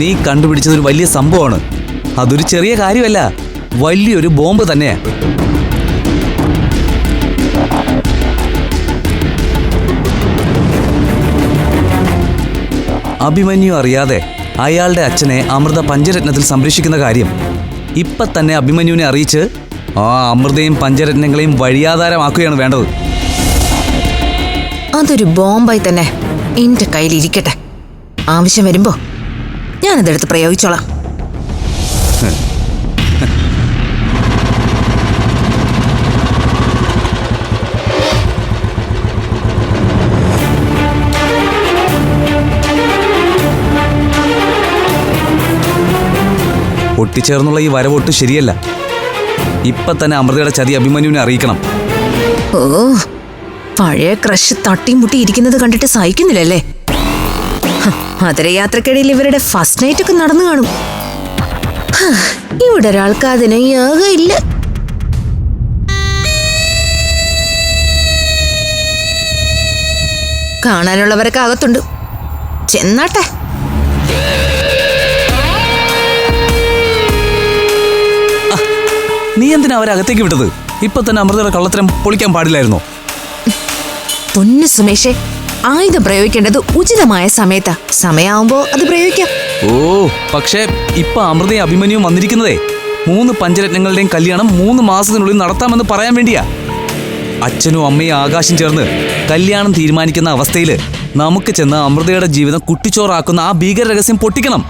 നീ കണ്ടുപിടിച്ചതൊരു വലിയ സംഭവമാണ്. അതൊരു ചെറിയ കാര്യമല്ല, വലിയൊരു ബോംബ് തന്നെയാ. അഭിമന്യു അറിയാതെ അയാളുടെ അച്ഛനെ അമൃത പഞ്ചരത്നത്തിൽ സംരക്ഷിക്കുന്ന കാര്യം ഇപ്പൊ തന്നെ അഭിമന്യുവിനെ അറിയിച്ച് ആ അമൃതയും പഞ്ചരത്നങ്ങളെയും വഴിയാധാരമാക്കുകയാണ് വേണ്ടത്. അതൊരു ബോംബായി തന്നെ എന്റെ കയ്യിലിരിക്കട്ടെ. ആവശ്യം വരുമ്പോ ഞാനതെടുത്ത് പ്രയോഗിച്ചോളാം. ഒട്ടിച്ചേർന്നുള്ള ഈ വരവൊട്ട് ശരിയല്ല. ഇപ്പൊ തന്നെ അമൃതയുടെ ചതി അഭിമന്യുവിനെ അറിയിക്കണം. ഓ, പഴയ ക്രഷ് തട്ടിമുട്ടി ഇരിക്കുന്നത് കണ്ടിട്ട് സഹിക്കുന്നില്ലല്ലേ? മധുരയാത്രക്കിടയിൽ ഇവരുടെ ഫസ്റ്റ് നൈറ്റ് ഒക്കെ നടന്നു കാണും. ഇവിടെ ഒരാൾക്ക് അതിന് യോഗമില്ല. കാണാനുള്ളവരൊക്കെ അകത്തുണ്ട്, ചെന്നാട്ടെ. നീ എന്തിനാ അവരെ അകത്തേക്ക് വിട്ടത്? ഇപ്പൊ തന്നെ അമൃതയുടെ കള്ളത്തരം പൊളിക്കാൻ പാടില്ലായിരുന്നോ? പൊന്നു സുമേഷേ, ആയുധം പ്രയോഗിക്കേണ്ടത് ഉചിതമായ സമയത്താ. സമയാവുമ്പോ അത് പ്രയോഗിക്കാം. ഓ, പക്ഷേ ഇപ്പൊ അമൃതയും അഭിമന്യുവും വന്നിരിക്കുന്നതേ 3 പഞ്ചരത്നങ്ങളുടെയും കല്യാണം 3 മാസത്തിനുള്ളിൽ നടത്താമെന്ന് പറയാൻ വേണ്ടിയാ. അച്ഛനും അമ്മയും ആകാശം ചേർന്ന് കല്യാണം തീരുമാനിക്കുന്ന അവസ്ഥയിൽ നമുക്ക് ചെന്ന് അമൃതയുടെ ജീവിതം കുട്ടിച്ചോറാക്കുന്ന ആ ഭീകര രഹസ്യം പൊട്ടിക്കണം.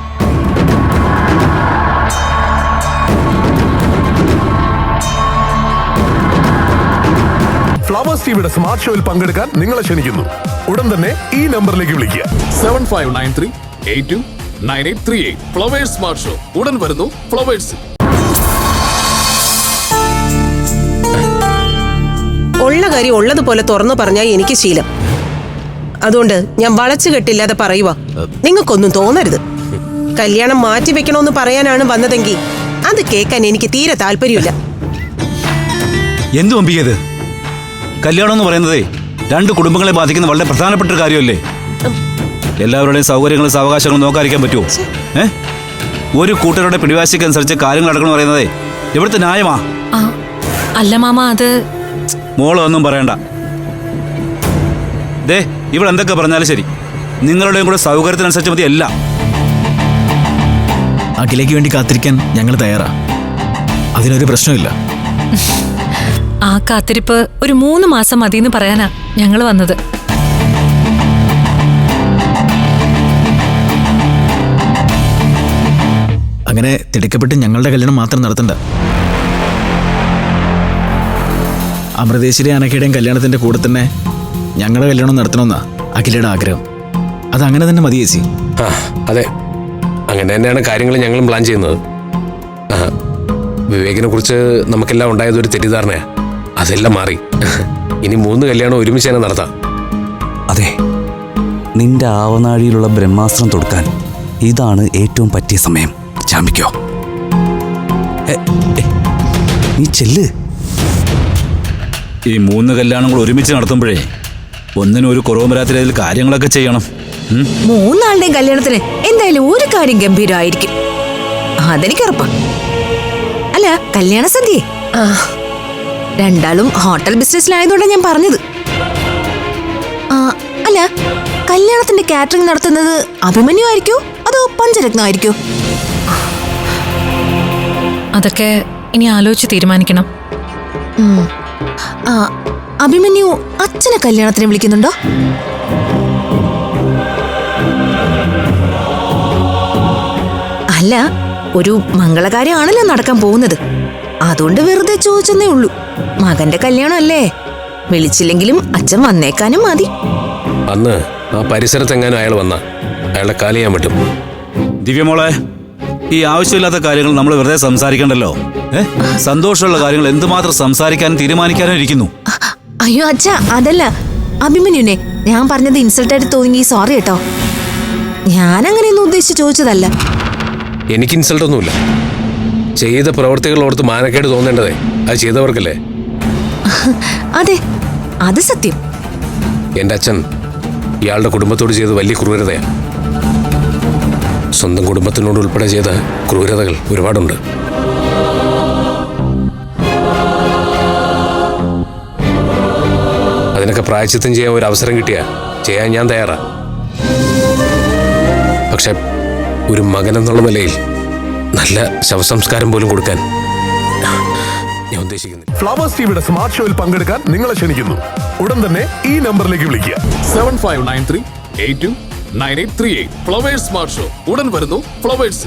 ഫ്ലവേഴ്സ് ടിവിയുടെ സ്മാർട്ട് ഷോയിൽ പങ്കെടുക്കാൻ നിങ്ങളെ ക്ഷണിക്കുന്നു. ഉടൻ തന്നെ ഈ നമ്പറിലേക്ക് വിളിക്കുക. 7593829838. ഫ്ലവേഴ്സ് സ്മാർട്ട് ഷോ ഉടൻ വരുന്നു ഫ്ലവേഴ്സ്. ഉള്ള കാര്യം ഉള്ളതുപോലെ തുറന്നു പറഞ്ഞാൽ എനിക്ക് ശീലം. അതുകൊണ്ട് ഞാൻ വളച്ചു കെട്ടില്ലാതെ പറയുക. നിങ്ങൾക്കൊന്നും തോന്നരുത്. കല്യാണം മാറ്റിവെക്കണമെന്ന് പറയാനാണ് വന്നതെങ്കിൽ അത് കേൾക്കാൻ എനിക്ക് തീരെ താല്പര്യമില്ല. എന്തു അമ്പിയത്? കല്യാണം എന്ന് പറയുന്നതേ 2 കുടുംബങ്ങളെ ബാധിക്കുന്ന വളരെ പ്രധാനപ്പെട്ട ഒരു കാര്യമല്ലേ? എല്ലാവരുടെയും സൗകര്യങ്ങളും സാവകാശങ്ങളും നോക്കാതിരിക്കാൻ പറ്റുമോ? ഒരു കൂട്ടരുടെ പിടിവാശിക്കനുസരിച്ച് കാര്യങ്ങൾ നടക്കണം പറയുന്നതേ ഇവിടുത്തെ ന്യായമാ? അല്ല മാമ, അത് മോളൊന്നും പറയണ്ട. ദേ, ഇവിടെ എന്തൊക്കെ പറഞ്ഞാലും ശരി, നിങ്ങളുടെയും കൂടെ സൗകര്യത്തിനനുസരിച്ച് മതി എല്ലാം. അഖിലേക്ക് വേണ്ടി കാത്തിരിക്കാൻ ഞങ്ങൾ തയ്യാറാ. അതിനൊരു പ്രശ്നമില്ല. ആ കാത്തിരിപ്പ് ഒരു 3 മാസം മതിയെന്ന് പറയാനാ ഞങ്ങൾ വന്നത്. അങ്ങനെ തിടുക്കപ്പെട്ട് ഞങ്ങളുടെ കല്യാണം മാത്രം നടത്തണ്ട. അമൃതേശ്വരി അനഘയുടെയും കല്യാണത്തിന്റെ കൂടെ തന്നെ ഞങ്ങളുടെ കല്യാണം നടത്തണമെന്നാ അഖിലയുടെ ആഗ്രഹം. അതങ്ങനെ തന്നെ മതി ചേച്ചി. അതെ, അങ്ങനെ തന്നെയാണ് കാര്യങ്ങൾ ഞങ്ങളും പ്ലാൻ ചെയ്യുന്നത്. വിവേകിനെ കുറിച്ച് നമുക്കെല്ലാം ഉണ്ടായതൊരു തെറ്റിദ്ധാരണയാ. അതെല്ലാം മാറി. ഇനി 3 കല്യാണം ഒരുമിച്ച് തന്നെ നടത്താം. അതെ, നിന്റെ ആവനാഴിയിലുള്ള ബ്രഹ്മാസ്ത്രം തൊടുക്കാൻ ഇതാണ് ഏറ്റവും പറ്റിയ സമയം. ചാമ്പിക്കോ, നീ ചെല്ല്. ഈ 3 കല്യാണങ്ങൾ ഒരുമിച്ച് നടത്തുമ്പോഴേ ഒന്നിനും ഒരു കുറവും വരാത്ത രീതിയിൽ കാര്യങ്ങളൊക്കെ ചെയ്യണം. 3 ആളുടെയും കല്യാണത്തിന് എന്തായാലും ഒരു കാര്യം ഗംഭീരമായിരിക്കും, അതെനിക്ക് ഉറപ്പാ. അല്ല, കല്യാണ സദ്യയെ 2 ആളും ഹോട്ടൽ ബിസിനസ്സിലായതുകൊണ്ടാണ് ഞാൻ പറഞ്ഞത്. അല്ല, കല്യാണത്തിന്റെ കാറ്ററിംഗ് നടത്തുന്നത് അഭിമന്യു ആയിരിക്കോ അതോ പഞ്ചരത്നം ആയിരിക്കോ? അതൊക്കെ ഇനി ആലോചിച്ച് തീരുമാനിക്കണം. അഭിമന്യു അച്ഛനെ കല്യാണത്തിന് വിളിക്കുന്നുണ്ടോ? അല്ല, ഒരു മംഗളകാര്യമാണല്ലോ നടക്കാൻ പോകുന്നത്, അതുകൊണ്ട് വെറുതെ ചോദിച്ചെന്നേ ഉള്ളൂ. മകന്റെ കല്യാണം അല്ലേ, വിളിച്ചില്ലെങ്കിലും അച്ഛൻ വന്നേക്കാനും മതി. അന്ന് ആ പരിസരത്തെങ്ങാനും അയാൾ വന്ന അയാളെ കാലി ചെയ്യാൻ പറ്റും. ദിവ്യമോളെ, ഈ ആവശ്യമില്ലാത്ത കാര്യങ്ങൾ നമ്മൾ വെറുതെ സംസാരിക്കണ്ടല്ലോ. സന്തോഷമുള്ള കാര്യങ്ങൾ എന്തുമാത്രം സംസാരിക്കാനും തീരുമാനിക്കാനും ഇരിക്കുന്നു. അയ്യോ അച്ഛ, അതല്ല അഭിമന്യുനെ ഞാൻ പറഞ്ഞത് ഇൻസൾട്ടായിട്ട് തോന്നി, സോറി കേട്ടോ. ഞാൻ അങ്ങനെയൊന്നും ഉദ്ദേശിച്ച് ചോദിച്ചതല്ല. എനിക്ക് ഇൻസൾട്ട് ഒന്നുമില്ല. ചെയ്ത പ്രവർത്തികളോർത്ത് മാനക്കേട് തോന്നേണ്ടതേ അത് ചെയ്തവർക്കല്ലേ. അതെ, അത് സത്യം. എൻ്റെ അച്ഛൻ ഇയാളുടെ കുടുംബത്തോട് ചെയ്ത് വലിയ ക്രൂരതയാണ്. സ്വന്തം കുടുംബത്തിനോട് ഉൾപ്പെടെ ചെയ്ത ക്രൂരതകൾ ഒരുപാടുണ്ട്. അതിനൊക്കെ പ്രായശ്ചിത്തം ചെയ്യാൻ ഒരു അവസരം കിട്ടിയാ ചെയ്യാൻ ഞാൻ തയ്യാറാ. പക്ഷെ ഒരു മകൻ എന്നുള്ള നിലയിൽ നല്ല ശവസംസ്കാരം പോലും കൊടുക്കാൻ ഞാൻ ഉദ്ദേശിക്കുന്നില്ല. ഫ്ലവേഴ്സ് ടിവിയുടെ സ്മാർട്ട് ഷോയിൽ പങ്കെടുക്കാൻ നിങ്ങളെ ക്ഷണിക്കുന്നു. ഉടൻ തന്നെ ഈ നമ്പറിലേക്ക് വിളിക്കുക. 7593829838. ഫ്ലവേഴ്സ് സ്മാർട്ട് ഷോ ഉടൻ വരുന്നു ഫ്ലവേഴ്സ്.